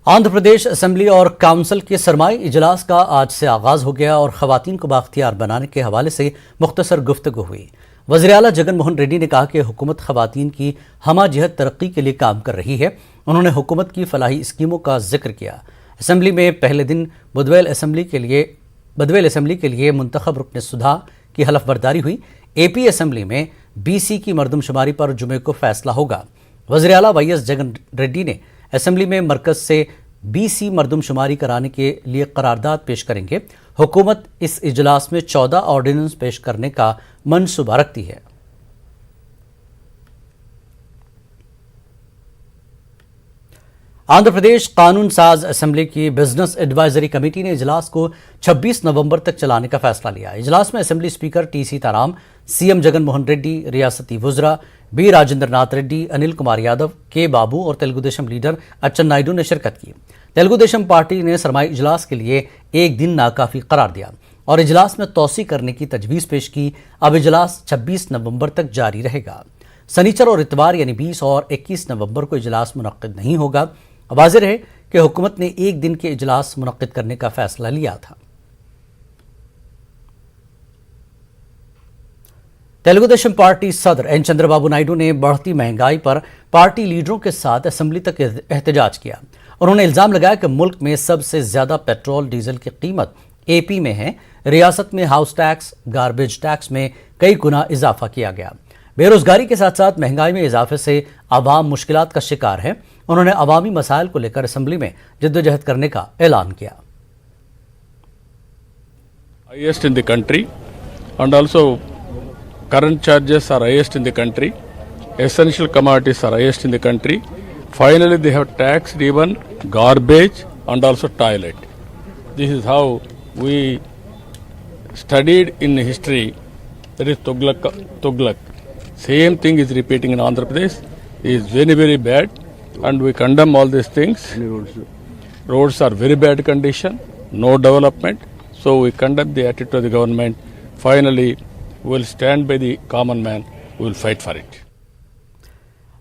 Andhra Pradesh assembly और council के सरमाई इजलास का आज से आगाज हो गया और खवातीन को बाख्तियार बनाने के हवाले से मुख्तसर गुफ्तगू हुई। वज़ीर आला जगन मोहन रेड्डी ने कहा कि हुकूमत खवातीन की हमाजहत तरक्की के लिए काम कर रही है। उन्होंने हुकूमत की फलाही स्कीमों का जिक्र किया। असेंबली में पहले दिन बदवेल असेंबली के लिए मुंतखब रुकन सुधा की हलफबरदारी हुई। AP असेंबली में BC की मरदमशुमारी पर जुमे को फैसला होगा। वज़ीर आला YS जगन रेड्डी ने असेंबली में मरकज से BC मरदमशुमारी कराने के लिए करारदाद पेश करेंगे। हुकूमत इस इजलास में 14 ऑर्डिनेंस पेश करने का मनसूबा रखती है। आंध्र प्रदेश कानून साज असेंबली की बिजनेस एडवाइजरी कमेटी ने इजलास को 26 नवंबर तक चलाने का फैसला लिया। इजलास में assembly speaker T Sitaram, CM Jagan Mohan Reddy, रियासती वुज़रा B राजेंद्र नाथ रेड्डी, अनिल कुमार यादव, K बाबू और तेलुगु देशम लीडर अच्चन नायडू ने शिरकत की। तेलुगु देशम पार्टी ने सरमाई इजलास के लिए एक दिन नाकाफी करार दिया और इजलास में तोसी करने की तजवीज़ पेश की। अब इजलास 26 नवंबर तक जारी रहेगा। सनीचर और इतवार यानी 20 और 21 नवंबर को इजलास मुनक्किद नहीं होगा। वाज़ेह है कि हुकूमत ने एक दिन के इजलास मुनक्किद करने का फैसला लिया था। तेलुगु देशम पार्टी सदर N चंद्रबाबू नायडू ने बढ़ती महंगाई पर पार्टी लीडरों के साथ असेंबली तक एहतजाज किया। उन्होंने इल्जाम लगाया कि मुल्क में सबसे ज्यादा पेट्रोल डीजल की कीमत AP में है। रियासत में हाउस टैक्स, गार्बेज टैक्स में कई गुना इजाफा किया गया। बेरोजगारी के साथ साथ महंगाई में इजाफे से आवाम मुश्किलात का शिकार है। उन्होंने अवामी मसाइल को लेकर असेंबली में जद्दोजहद करने का ऐलान किया। Highest in the country and also current charges are highest in the country. Essential commodities are highest in the country. Finally, they have taxed even garbage and also toilet. This is how we studied in history. That is Tughlaq. Same thing is repeating in Andhra Pradesh. It is very, very bad, and we condemn all these things. Roads are very bad condition, no development. So we condemn the attitude of the government. Finally, we will stand by the common man. We will fight for it.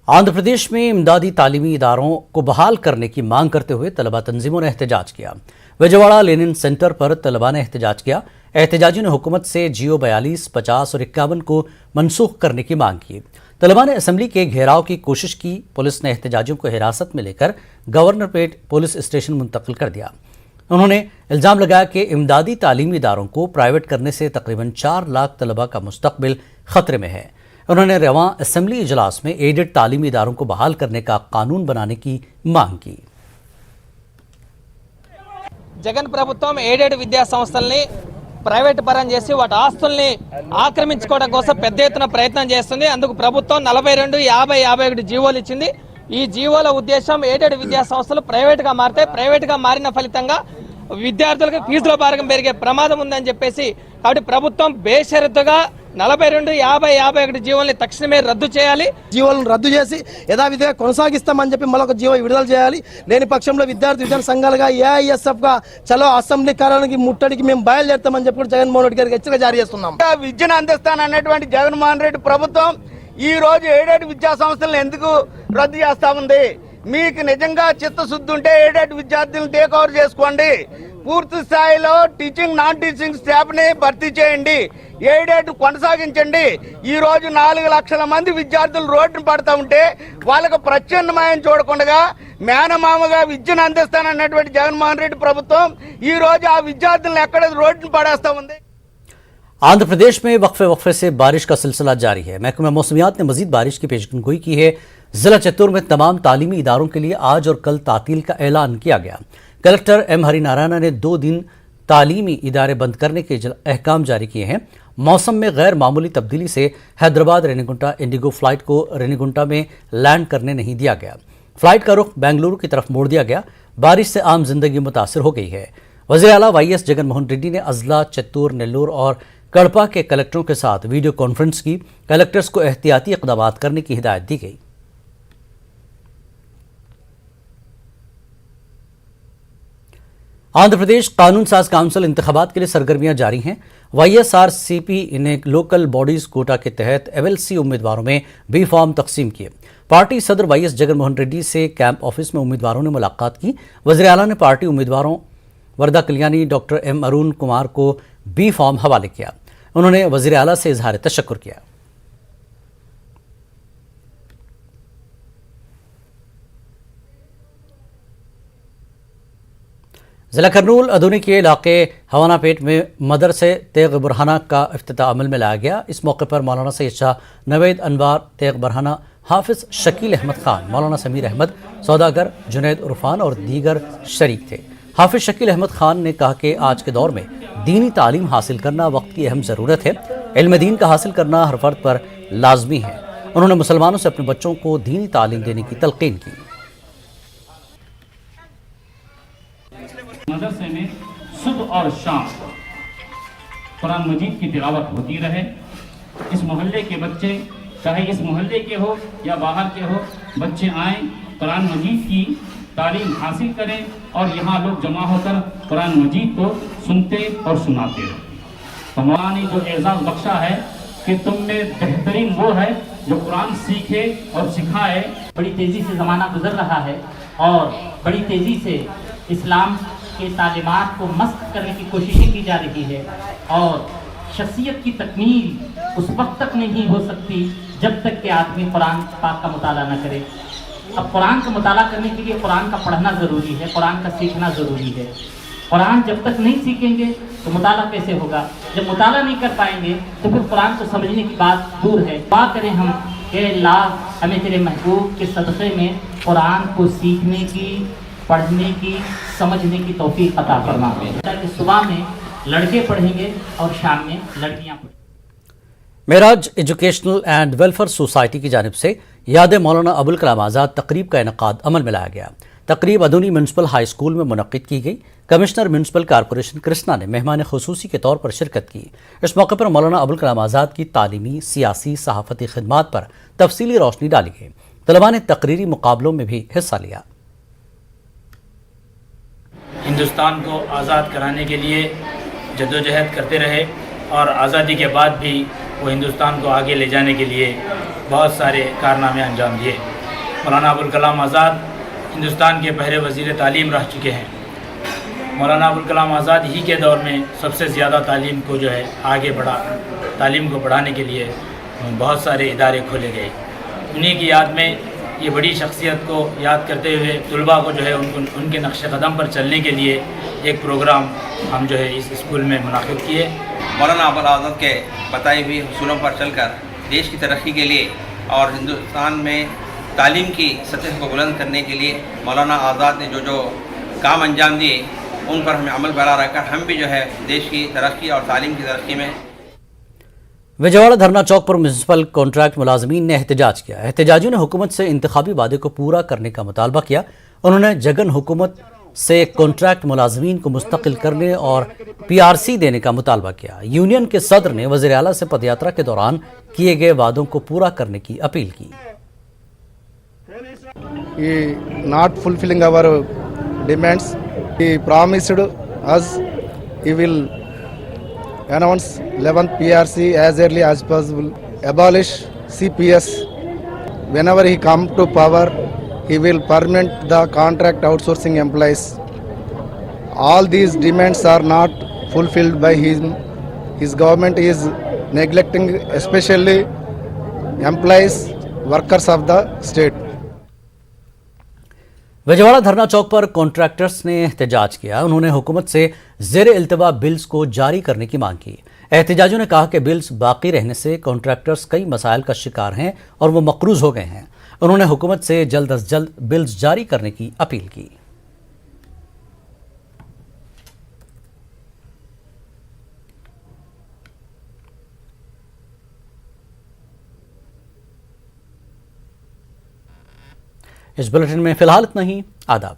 Andhra Pradesh में इमदादी तालीमी इदारों को बहाल करने की मांग करते हुए तलबा तंजीमों ने एहतजाज किया। विजयवाड़ा लेनिन सेंटर पर तलबा ने एहतजाज किया। एहतजाजियों ने हुकूमत से GO 42, 50 और 51 को मनसूख करने की मांग की। तलबा ने असेंबली के घेराव की कोशिश की। पुलिस ने एहतजाजियों को हिरासत में लेकर गवर्नरपेट पुलिस स्टेशन मुंतकिल कर दिया। उन्होंने इल्जाम लगाया कि इमदादी तालीमी इदारों को प्राइवेट करने से तकरीबन 4 लाख तलबा का मुस्तकबिल खतरे में है। उन्होंने रवां असेंबली इजलास में एडेड तालीमी इदारों को बहाल करने का कानून बनाने की मांग की। జగన్ ప్రభుత్వం ఎయిడెడ్ విద్యా సంస్థల్ని ప్రైవేట్ పరం చేసి వాటి ఆస్తుల్ని ఆక్రమించుకోవడం కోసం పెద్ద ఎత్తున ప్రయత్నం చేస్తుంది. అందుకు ప్రభుత్వం 42, 50, 51 జీవోలు ఇచ్చింది. ఈ జీవోల ఉద్దేశం ఎయిడెడ్ విద్యా సంస్థలు ప్రైవేట్గా మారితే ప్రైవేట్గా మారిన ఫలితంగా విద్యార్థులకు ఫీజుల భారం పెరిగే ప్రమాదం ఉందని చెప్పేసి కాబట్టి ప్రభుత్వం బేషరతుగా 42, 50, 51 జీవోల్ని తక్షణమే రద్దు చేయాలి. జీవోలను రద్దు చేసి యథావిధిగా కొనసాగిస్తామని చెప్పి మరొక జీవో విడుదల చేయాలి. లేని పక్షంలో విద్యార్థి విద్యార్థి సంఘాలుగా AISF గా చలో అసెంబ్లీ కార్యాలయానికి ముట్టడికి మేము బయలుదేరుతామని చెప్పి జగన్మోహన్ రెడ్డి గారికి హెచ్చరిక జారీ చేస్తున్నాం. విద్యను అందిస్తానన్నటువంటి జగన్మోహన్ రెడ్డి ప్రభుత్వం ఈ రోజు ఎయిడెడ్ విద్యా సంస్థలను ఎందుకు రద్దు చేస్తా ఉంది? మీకు నిజంగా చిత్తశుద్ధి ఉంటే ఎయిడెడ్ విద్యార్థులను టేక్ ఓవర్ చేసుకోండి. పూర్తి స్థాయిలో టీచింగ్, నాన్ టీచింగ్ స్టాఫ్ ని భర్తీ చేయండి. ఎయిడెడ్ కొనసాగించండి. ఈ రోజు 4 లక్షల మంది విద్యార్థులు రోడ్డును పడతా ఉంటే వాళ్ళకు ప్రత్యామ్నాయం చూడకుండా మేనమామగా విద్యను అందిస్తానన్నటువంటి జగన్మోహన్ రెడ్డి ప్రభుత్వం ఈ రోజు ఆ విద్యార్థులను ఎక్కడ రోడ్డును పడేస్తా ఉంది. आंध्र प्रदेश में वक्फे से बारिश का सिलसिला जारी है। महकमा मौसमियात ने मजीद बारिश की पेशगोई की है। जिला चित्तूर में तमाम तालीमी इदारों के लिए आज और कल तातील का ऐलान किया गया। कलेक्टर M हरिनारायण ने 2 दिन तालीमी इदारे बंद करने के अहकाम जारी किए हैं। मौसम में गैर मामूली तब्दीली से हैदराबाद रेनीगुंटा इंडिगो फ्लाइट को रेनीगुंटा में लैंड करने नहीं दिया गया। फ्लाइट का रुख बेंगलुरु की तरफ मोड़ दिया गया। बारिश से आम जिंदगी मुतासर हो गई है। वज़ीर आला YS जगन मोहन रेड्डी ने अजला, चित्तूर, नेल्लोर और कड़पा के कलेक्टरों के साथ वीडियो कॉन्फ्रेंस की। कलेक्टर्स को एहतियाती इक़दाम करने की हिदायत दी गई। आंध्र प्रदेश कानून साज काउंसिल इंतखाबात के लिए सरगर्मियां जारी हैं। YSRCP ने लोकल बॉडीज कोटा के तहत LLC उम्मीदवारों में बी फॉर्म तकसीम किए। पार्टी सदर YS जगन मोहन रेड्डी से कैंप ऑफिस में उम्मीदवारों ने मुलाकात की। वज़ीर आला ने पार्टी उम्मीदवारों वरदा कल्याणी, डॉक्टर M अरुण कुमार को बी फॉर्म हवाले किया। उन्होंने वज़ीर आला से इजहार तशक्कुर किया। ज़िला करनूल अदूनी के इलाके हवाना पेट में मदरसे तेग बुरहाना का इफ्तिताह अमल में लाया गया। इस मौके पर मौलाना सैयद शाह नवेद अनवार तेग बुरहाना, हाफिज शकील अहमद खान, मौलाना समीर अहमद, सौदागर जुनैद उरफान और दीगर शरीक थे। हाफिज शकील अहमद खान ने कहा कि आज के दौर में दीनी तालीम हासिल करना वक्त की अहम ज़रूरत है। इल्म दीन का हासिल करना हर फर्द पर लाजमी है। उन्होंने मुसलमानों से अपने बच्चों को दीनी तालीम देने की तलकीन की। मदरसे में सुबह और शाम कुरान मजीद की तिलावत होती रहे। इस मोहल्ले के बच्चे, चाहे इस मोहल्ले के हो या बाहर के हो, बच्चे आएँ, कुरान मजीद की तालीम हासिल करें और यहाँ लोग जमा होकर कुरान मजीद को सुनते और सुनाते रहे। तो मौलाना ने जो एजाज़ बख्शा है कि तुम में बेहतरीन वो है जो कुरान सीखे और सिखाए। बड़ी तेज़ी से ज़माना गुजर रहा है और बड़ी तेज़ी से इस्लाम के तालीमात को मस्क करने की कोशिशें की जा रही है और शख्सियत की तकमील उस वक्त तक नहीं हो सकती जब तक कि आदमी कुरान पाक का मुताला न करे। अब कुरान का मुताला करने के लिए कुरान का पढ़ना ज़रूरी है, कुरान का सीखना ज़रूरी है। कुरान जब तक नहीं सीखेंगे तो मुताला कैसे होगा? जब मुताला नहीं कर पाएंगे तो फिर कुरान को समझने की बात दूर है। दुआ करें हम कि अल्लाह हमें तेरे महबूब के सदक़े में कुरान को सीखने की, पढ़ने की, समझने की तौफीक अता फरमा। ताकि सुबह में लड़के पढ़ेंगे और शाम में लड़कियां पढ़ेंगी। Meraj educational and welfare society की जानिब से याद मौलाना अबुल कलाम आज़ाद तकरीब का इनकाद अमल में लाया गया। तकरीब अदूनी म्यूनसिपल हाई स्कूल में मुनक्किद की गई। कमिश्नर म्यूनसिपल कॉरपोरेशन कृष्णा ने मेहमान खुसूसी के तौर पर शिरकत की। इस मौके पर मौलाना अबुल कलाम आज़ाद की तालीमी, सियासी, सहाफ़ती खिदमात पर तफसीली रोशनी डाली गई। तलबा ने तकरीरी मुकाबलों में भी हिस्सा लिया। हिंदुस्तान को आज़ाद कराने के लिए जद्दोजहद करते रहे और आज़ादी के बाद भी वो हिंदुस्तान को आगे ले जाने के लिए बहुत सारे कारनामे अंजाम दिए। मौलाना अबुल कलाम आज़ाद हिंदुस्तान के पहले वज़ीर तालीम रह चुके हैं। मौलाना अबुल कलाम आज़ाद ही के दौर में सबसे ज़्यादा तालीम को जो है आगे बढ़ा, तालीम को बढ़ाने के लिए बहुत सारे इदारे खोले गए। उन्हीं की याद में ये बड़ी शख्सियत को याद करते हुए तलबा को जो है उनके नक्श कदम पर चलने के लिए एक प्रोग्राम हम जो है इस स्कूल में मुनाकिद किए। मौलाना अबुल आज़ाद के बताई हुई उसूलों पर चलकर देश की तरक्की के लिए और हिंदुस्तान में तालीम की सतह को बुलंद करने के लिए मौलाना आज़ाद ने जो काम अंजाम दिए उन पर हमें अमल बरा रखकर हम भी जो है देश की तरक्की और तालीम की तरक्की में। विजयवाड़ा धरना चौक पर म्यूनसिपल कॉन्ट्रैक्ट मुलाजमीन ने एहतजाज किया। एहतजाजियों ने हुकूमत से इंतखाबी वादे को पूरा करने का मुतालबा किया। उन्होंने जगन हुकूमत से कॉन्ट्रैक्ट मुलाजमीन को मुस्तकिल करने और PRC देने का मुतालबा किया। यूनियन के सदर ने वज़ीर आला से पदयात्रा के दौरान किए गए वादों को पूरा करने की अपील की। Not fulfilling our demands, he promised us he will announce 11th PRC as early as possible, abolish CPS. Whenever he come to power, he will permanent the contract outsourcing employees. All these demands are not fulfilled by him. His government is neglecting especially employees, workers of the state. Vijayawada धरना चौक पर contractors ने एहतजाज किया। उन्होंने हुकूमत से ज़ेर इल्तवा bills को जारी करने की मांग की। एहतजाजियों ने कहा कि बिल्स बाकी रहने से कॉन्ट्रैक्टर्स कई मसाइल का शिकार हैं और वो मकरूज हो गए हैं। उन्होंने हुकूमत से जल्द अज जल्द बिल्स जारी करने की अपील की। इस बुलेटिन में फिलहाल इतना ही। आदाब।